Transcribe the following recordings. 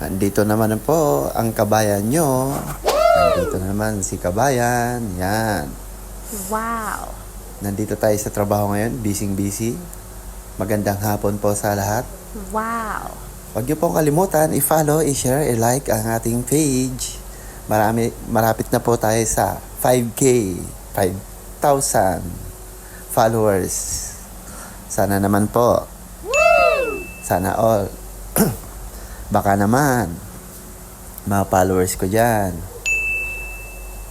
Andito naman po ang kabayan nyo. Nandito naman si kabayan. Yan. Wow! Nandito tayo sa trabaho ngayon. Busy. Magandang hapon po sa lahat. Wow! Huwag niyo pong kalimutan, i-follow, i-share, i-like ang ating page. Marapit na po tayo sa 5K, 5,000 followers. Sana naman po. Sana all. Baka naman, mga followers ko dyan.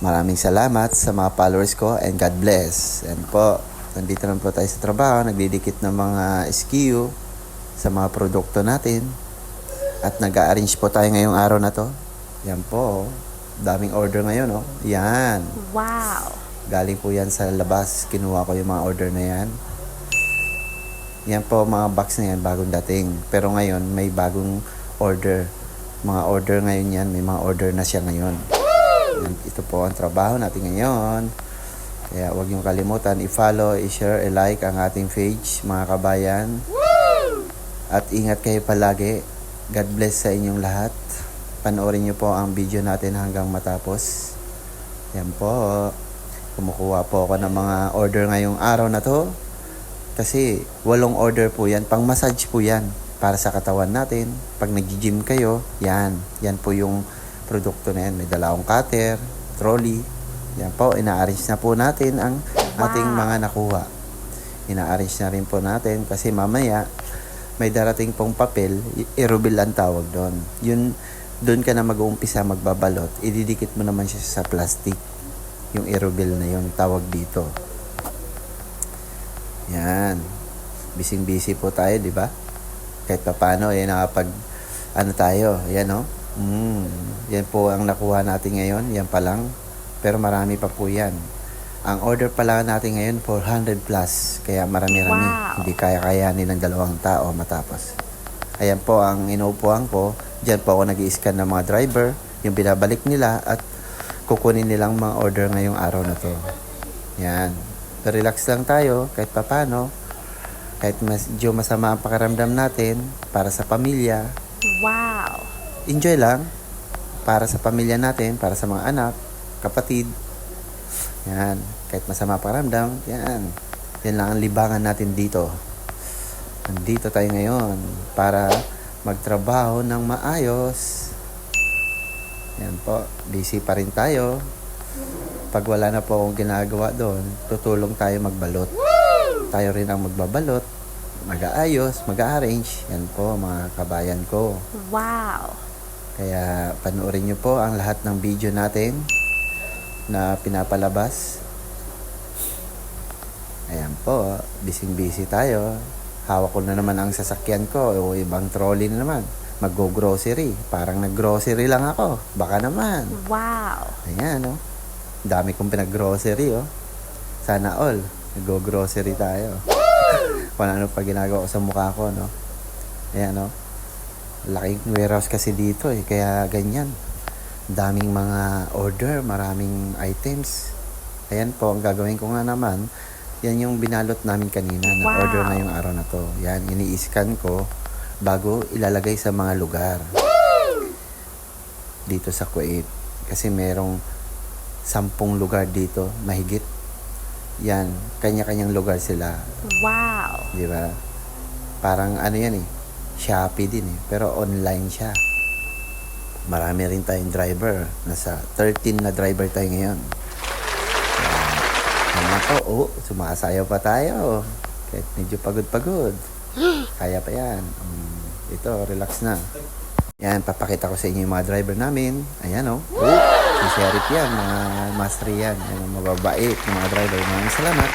Maraming salamat sa mga followers ko and God bless. And po, nandito naman po tayo sa trabaho, nagdidikit ng mga SKU sa mga produkto natin. At nag-a-arrange po tayo ngayong araw na to. Yan po, daming order ngayon, oh. Yan. Wow! Galing po yan sa labas, kinuha ko yung mga order na yan. Yan po, mga box na yan, bagong dating. Pero ngayon, may bagong order. Mga order ngayon yan, may mga order na siya ngayon. Yan, ito po ang trabaho natin ngayon. Kaya huwag niyong kalimutan, i-follow, i-share, i-like ang ating page, mga kabayan. At ingat kayo palagi. God bless sa inyong lahat. Panoorin niyo po ang video natin hanggang matapos. Yan po. Kumukuha po ako ng mga order ngayong araw na to. Kasi 8 order po yan. Pang massage po yan. Para sa katawan natin. Pag nag-gym kayo, yan. Yan po yung produkto na yan. May dalawang cutter, trolley. Yan po. Ina-arrange na po natin ang ating mga nakuha. Ina-arrange na rin po natin. Kasi mamaya, may darating pong papel, aerobil ang tawag doon. Yun, doon ka na mag-uumpisa magbabalot, ididikit mo naman siya sa plastic. Yung aerobil na yun, tawag dito. Yan. Busy po tayo, di ba? Kahit pa paano, ano tayo, yan o. Yan po ang nakuha natin ngayon, yan pa lang. Pero marami pa po yan. Ang order pala natin ngayon, 400 plus. Kaya marami-rami. Wow. Hindi kaya-kayanin ng 2 tao matapos. Ayan po ang inuupuan ko. Diyan po ako nag-i-scan ng mga driver. Yung binabalik nila at kukunin nilang mga order ngayong araw na to. Yan. Relax lang tayo kahit papano. Kahit medyo masama ang pakiramdam natin para sa pamilya. Wow! Enjoy lang. Para sa pamilya natin, para sa mga anak, kapatid. Yan. Kahit masama pakiramdam, yan. Yan lang ang libangan natin dito. Nandito tayo ngayon para magtrabaho ng maayos. Yan po. Busy pa rin tayo. Pag wala na po akong ginagawa doon, tutulong tayo magbalot. Tayo rin ang magbabalot, mag-aayos, mag-arrange. Yan po mga kabayan ko. Wow! Kaya panoorin nyo po ang lahat ng video natin na pinapalabas. Ayan po, busy tayo. Hawak ko na naman ang sasakyan ko o ibang trolley na naman. Mag-go-grocery. Parang nag-grocery lang ako. Baka naman. Wow! Ayan, oh. Dami kong pinag-grocery, oh. Sana all. Nag-go-grocery tayo. Kung ano pa ginagawa ko sa mukha ko, no. Ayan, oh. Laking warehouse kasi dito, eh. Kaya ganyan. Daming mga order, maraming items. Ayan po, ang gagawin ko nga naman, yan yung binalot namin kanina na order ngayong araw na to. Yan, ini-scan ko bago ilalagay sa mga lugar. Dito sa Kuwait. Kasi merong 10 lugar dito, mahigit. Yan, kanya-kanyang lugar sila. Wow! Di ba? Parang ano yan eh, Shopee din eh. Pero online siya. Marami rin tayong driver. Nasa 13 na driver tayo ngayon. Sumasayaw pa tayo. Kahit medyo pagod-pagod. Kaya pa yan. Ito, relax na. Yan, papakita ko sa inyo yung mga driver namin. Ayan o. Si Sheriff yan, mga master yan. Yan, mababait yung mga driver. Maraming salamat.